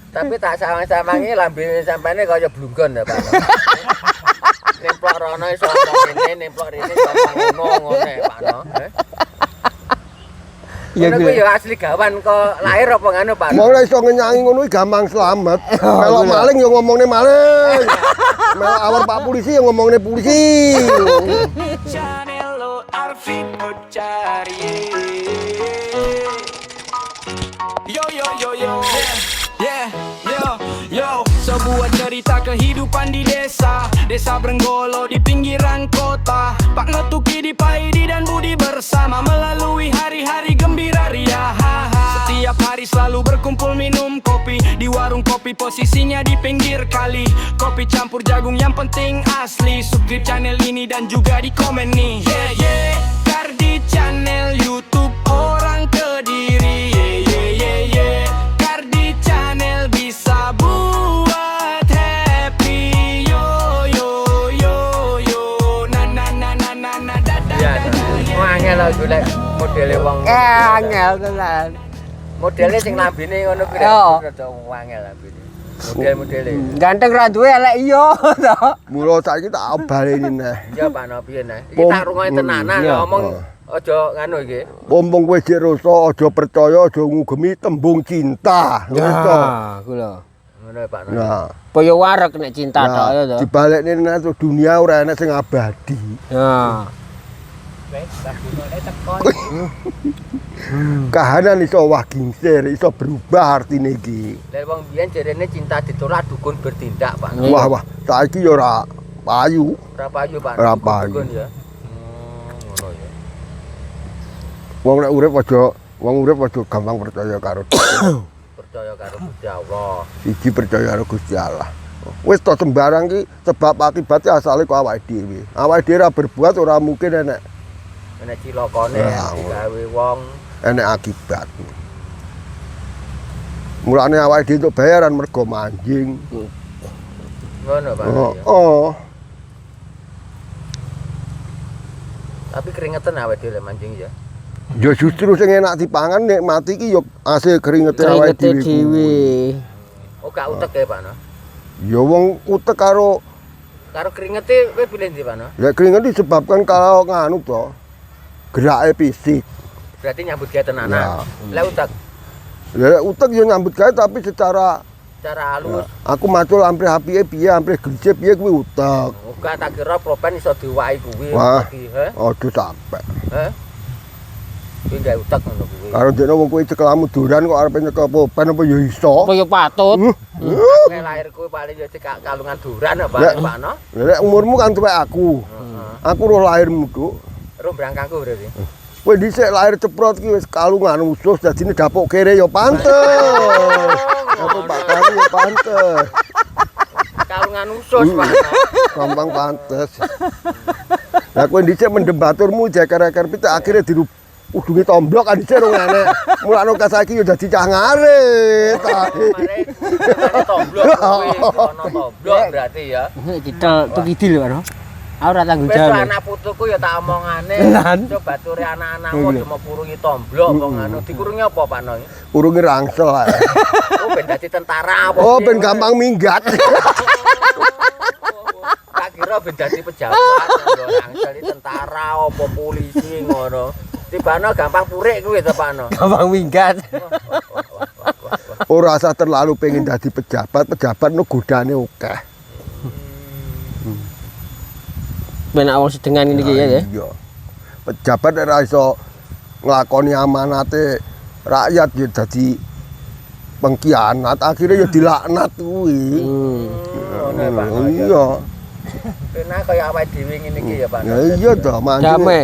Tapi tak samang-samangi lambene sampane kaya blunggon ya, Pak. Nemplok rono iso ngomong kene, nemplok rene iso ngomong ngono ya, Pak. Iya kuwi ya asli gawan kok lahir apa ngono, Pak. Wong nek iso ngenyangi ngono iki gampang slamet. Melok maling ya ngomongne maling. Melok awar Pak polisi ya ngomongne polisi. Sebuah cerita kehidupan di desa Brenggolo di pinggiran kota Pak Ngetuki di Paidi dan Budi bersama Melalui hari-hari gembira ria. Setiap hari selalu berkumpul minum kopi Di warung kopi posisinya di pinggir kali Kopi campur jagung yang penting asli. Subscribe channel ini dan juga di komen nih. Kardi channel YouTube orang Kediri. Kardi channel bisa buat happy. Angel lho golek modele wong. Angel tenan. Modele sing lambene ngono kuwi rada angel lambene. Model-modele. Ganteng ra duwe elek iya to. Mula saiki tak baleni neh. Ya Pak no piye neh. Iki tak rungokke tenanan ngomong aja ngono iki. Pompong kowe jek rasa aja percaya aja ngugemi tembung cinta. Ya, kuwi lho. Ngono Pak no. Nah, Kaya wareg nek cinta tok ya to. dibalekne neh dunia ora enak sing abadi. Ya. Kahanan iso wah gingsir, iso berubah artine iki. Lah wong biyen jarene cinta ditolak dukun bertindak, Pak. Wah, saiki ya ora payu. Ora payu, Pak. Ora payu. Dukun ya. Ngono ya. Wong nek urip aja gampang percaya karo Percaya karo Gusti Allah. siji percaya karo Gusti Allah. Wis to sembarang ki sebab akibatnya asale kok awake dhewe. Awake dhewe ora berbuat ora mungkin enek Cilokane digawe wong enek akibat. Mulane awake dhewe entuk bayaran mergo manjing. ngono, Pak. Oh. Tapi keringetan awake dhewe mancing ya. Ya justru sing enak dipangan nek mati ki yo hasil keringete awake dhewe. Oh, gak utek ya, Pak. Ya wong utek karo keringete kowe pilih ndi, Pak? ya keringet disebabkan kalau nganu to. Gerake fisik. Berarti nyambut gawe tenanan. Ya. Lah utek Ya utek yo nyambut gawe tapi secara halus. aku macul ampre apike piye, ampre grise piye kuwi utek. Uga tak kira propen iso diwahi kuwi. Wah. He? Aduh sampe. Heh. Kuwi gawe utek ngono kuwi. Karo dene wong kuwi cekelamu duran kok arepe nyekel popen apa ya iso. Apa ya patut? Nek lahir kuwi paling ya cekak kalungan duran apa, Lek- Pak no? Nek umurmu kan tuwek aku. Aku roh lahirmu, Duk. Rum brangkangku berarti. Kowe dhisik lahir ceprot ki wis kalungan usus dadine dapuk kere ya pantes. Apa bakal ya pantes. Kalungan usus, Pak. Gampang pantes. Lah kowe dhisik mendem baturmu jeker-jeker pitik akhire udunge tomblok kan dhisik rong enek. Mulane ka saiki yo dadi cah ngarit. Kemarin tomblok kuwi, ono tomblok berarti ya. Nek ditel tukidil karo. Aku ora tanggung Wis jawab. anak putuku ya tak omongane. Tenan? Coba turi anak-anakmu aja mau kurungi tomblok kok ngono. Dikurungi apa, Pak No? Urunge rangsel ae. Oh, ben dadi tentara apa? Oh, piye, ben Mas? gampang minggat. Tak kira ben dadi pejabat, langsung tentara apa polisi ngono. Tibane gampang purik kuwi to, Pak No. Gampang minggat. Ora usah terlalu pengen dadi pejabat nu godane akeh. Ben awak sedengan ini ya. Iya. Pejabat ora iso nglakoni amanate rakyat ya dadi pengkhianat, akhirnya ya dilaknat kuwi. Ngono ya, Pak No. Iya. Kena kaya awake dhewe ngene iki ya, Pak No. Ya iya to, mancing. Damai.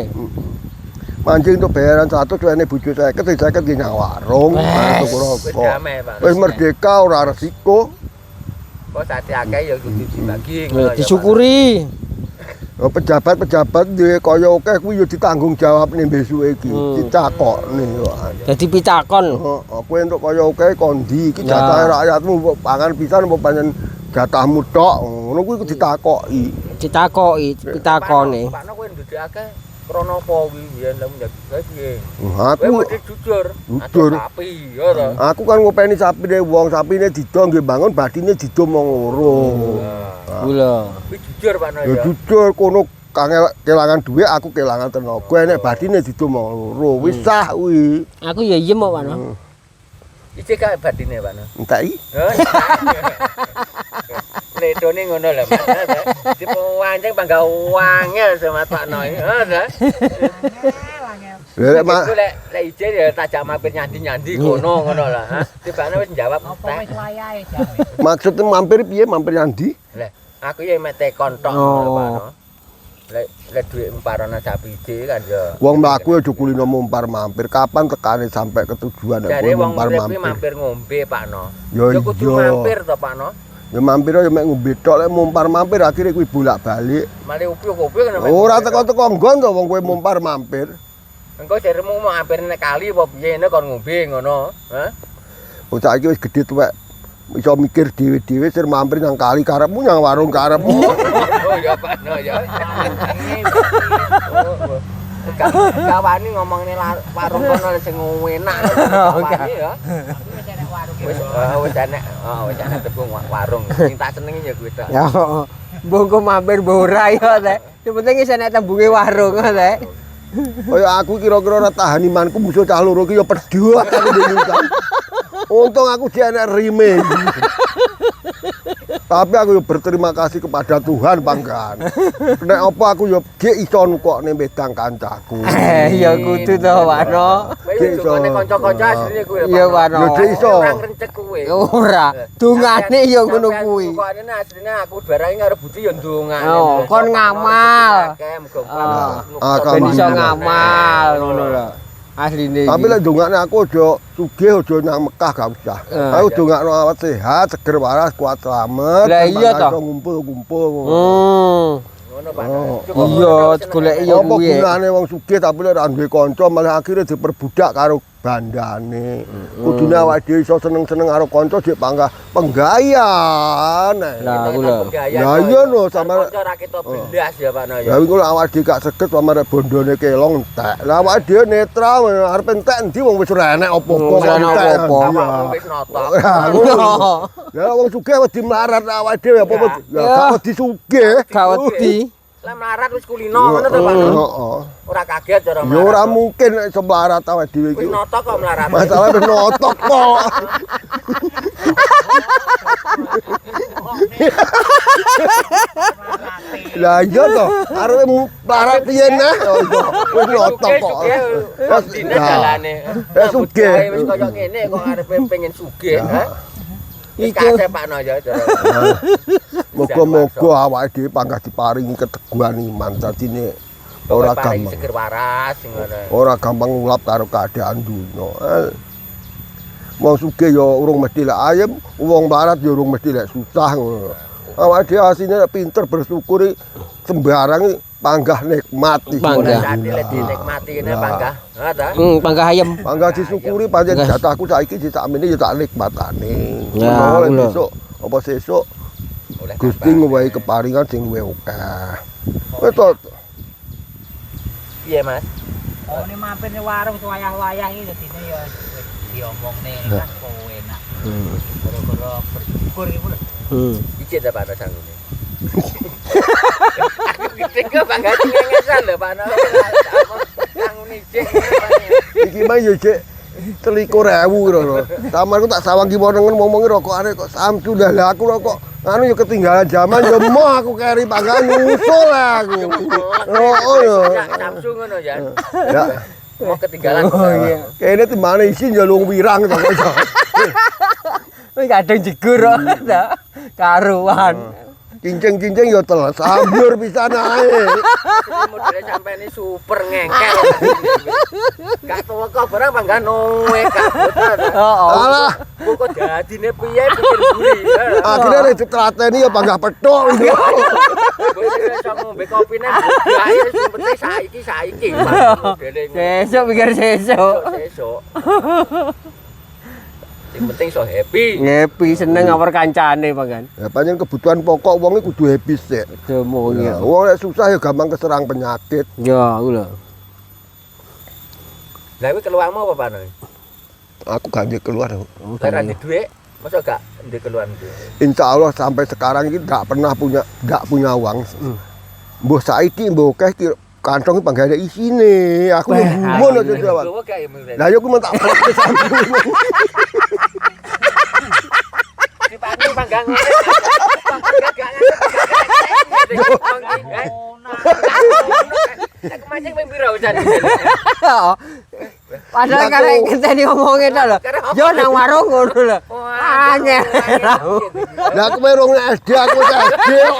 Mancing untuk bayaran 100 wene bojo 50 ki nang warung, tuku Wis rokok. damai, Pak No. Wis merdeka ora resiko. Kok sate akeh ya kudu dibagi ngono ya, Pak No. Disyukuri. Pejabat-pejabat duwe kaya akeh kuwi ya ditanggung jawabne besuke iki. Ditakokne yo. Dadi pitakon. Kowe entuk kaya akeh kondi iki Ya. jatahe rakyatmu mbok pangan pisan apa pancen jatahmu tok. Ngono kuwi ditakoki. Ditakoki pitakone. Pak No kowe nduduk akeh krana apa kuwi biyen lemu ndek piye. Aku Kowe mesti jujur. Jujur. Aja sapi, ya to. aku kan ngopeni sapine wong, sapine dida nggih bangun badine dida mong loro. Gula. Kuwi jujur Pak No Ya ya. jujur kono kangen kelangan duit aku kelangan tenaga enek badine dida mong loro. Wis sah kuwi. Aku ya iyem kok, Pak. Iki kae badine Pak No. Entai. Letone ngono lho Mas. Dipancing bangga wangel sama Pak No. Heeh. Lek mak Lek ije ya tajak mampir nyandi-nyandi ngono lah. Ha. Tibane wis jawab. maksudnya mampir piye mampir nyandi? Lah, aku ya mek tekon tok ngono Pak No. Lek duit emparana sapi ije kan ya. Wong mlaku aja kulino mumpar mampir. Kapan tekane sampai ke tujuan nek Jare kowe wong mumpar urip mampir. mampir ngombe Pak No. Ya kudu iya. mampir to Pak No. Ya mampir ya mek ngombe tok lek mumpar mampir akhire kuwi bolak-balik. Male upyuk-upyuk kan. Ora teko-teko nggon to wong kowe mumpar mampir. Engko jaremu mau mampir nek kali apa piye kon ngombe ngono. Hah? Oh saiki wis gedhe tuwek. Iso mikir dhewe-dhewe sir mampir nang kali karepmu nang warung karepmu. Oh ya Pak No ya. Kawani ngomongne warung kono sing enak. Kawani ya. Wis enek tebung warung. Sing tak senengi ya kuwi tok. Ya, mbok mampir mbok ora ya, Teh. Sing penting wis enek tembunge warung, Teh. Kaya aku kira-kira ora tahan imanku musuh cah loro ki ya pedhot aku dhewe. Untung aku dia enek rime. Tapi aku yo berterima kasih kepada Tuhan panggan. Nek apa aku yo gek iso nukokne medang kancaku. Ya kudu to, Pak No. Kowe dungane kanca-kanca asline kuwi. Iya, Pak No. Yo gek iso. Ora ngrencek kuwi. Ora, dungane ya ngono kuwi. Kok asline aku barang karo budi ya ndongane. Oh, kon ngamal. Ben iso Alhamdulillah. ngamal ngono lho. Asline Tapi lek dongakne aku aja sugih aja nang Mekah gak usah. Aku dongakno awak sehat, seger waras, kuat selamat. Lah iya iso toh. ngumpul-ngumpul. Ngono Pak. Iya, golek iya Apa kuwi. gunane wong sugih tapi lek ora duwe kanca malah akhire diperbudak karo bandane. Kudune awake dhewe iso seneng-seneng karo kanca dik panggah penggayan. Lah aku lho. Lah iya lho sama kanca ra kita belas ya Pak No ya. ya iku lek awake dhewe gak seget sama rek bondone kelong entek. Lah awake dhewe netral arep entek endi wong wis ora enek apa-apa. Wis ora enek entek. apa-apa. Iya. Wis notok. Ya, ngono. Ya wong sugih wedi melarat awake dhewe apa-apa. Ya gak wedi sugih. Gak wedi. Lah melarat wis kulino ngono to Pak No. Heeh. Ora kaget cara Ya melarat. ora mungkin nek iso melarat awake dhewe iki. Wis notok kok melarat. Masalah wis notok kok. Lah iya to, arep melarat piye nah? Wis notok kok. Wis dine jalane. Ya sugih. Wis koyo ngene kok arepe pengen sugih, ha. Iki Iki- kasih Pak No ya. Moga-moga awake dhewe panggah diparingi keteguhan iman dadine ora gampang. seger waras ngono. Ora gampang ngulap karo keadaan dunya. Wong sugih ya urung mesti lek ayem, wong melarat ya urung mesti lek susah ngono. Awake dhewe asine nek pinter bersyukur sembarang panggah nikmati. Panggah. Dadi lek dinikmati kene panggah. Ha ta? Panggah ayam. Panggah disyukuri pancen jatahku saiki ditakmene ya tak nikmatane. Ya, Oleh lho. besok apa sesuk Oleh Gusti ngowahi keparingan sing luwih akeh. Wis to. piye Mas? Oh, ini mampir ning warung wayah-wayah iki dadine ya diomongne kan kowe enak. Gara-gara bersyukur iku lho. Iki ta Pak No sanggune. Iki kok bangga ngengesan lho Pak No. Sanggune iki. Iki mah yo cek 23.000 kira. Samarku tak sawang ki wonengen ngomongi rokokane kok Samsu lah aku rokok anu yo ketinggalan zaman yo moh aku keri panggan nyusul aku. Oh yo. Samsung ngono ya. Ya. Mau ketinggalan. Kene timane isin yo luwung wirang to kok. Wis kadang jegur kok. Karuan. Kincing-kincing yo teles ambur pisan ae. Ini modelnya sampai ini super ngengkel. Gak tau kok barang bangga noe kabut. Alah, Kok dadine piye pikir buri. akhirnya nek ditrateni yo panggah petuk. Bocah iso ngombe kopine budaya sing penting saiki. Modele Sesuk pikir sesuk. sesuk. Sing penting so happy. Happy seneng ngawur kancane pangan. Ya pancen kebutuhan pokok wong iki kudu happy sik. Demo Ya, ya. wong nek susah ya gampang keserang penyakit. Ya, aku lho. Lah kuwi keluarmu apa panen? Aku gak ndek keluar. Lah ra duit, masa gak ndek keluar duit? Insya Allah sampai sekarang ini gak pernah punya uang. Mbah saiki mbah akeh ki kantong iki ada isine. Aku ngono aja jawab. Gowo gak ya mulai. Lah yo ku mentak praktis sampe. Dipanggil panggang. Aku mancing ping pira jan. Padahal Aku- karek ngenteni ngomongnya tok lho. Yo nang warung ngono lho. Angel. Lah aku merong SD aku wis SD kok.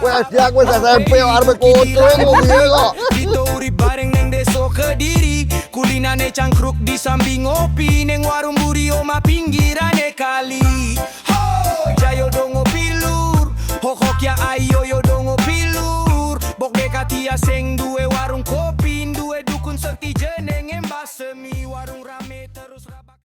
Wis SD aku wis SMP kok arep kotre kok piye kok. Kita urip bareng neng deso Kediri. Kulinane cangkruk di samping ngopi neng warung buri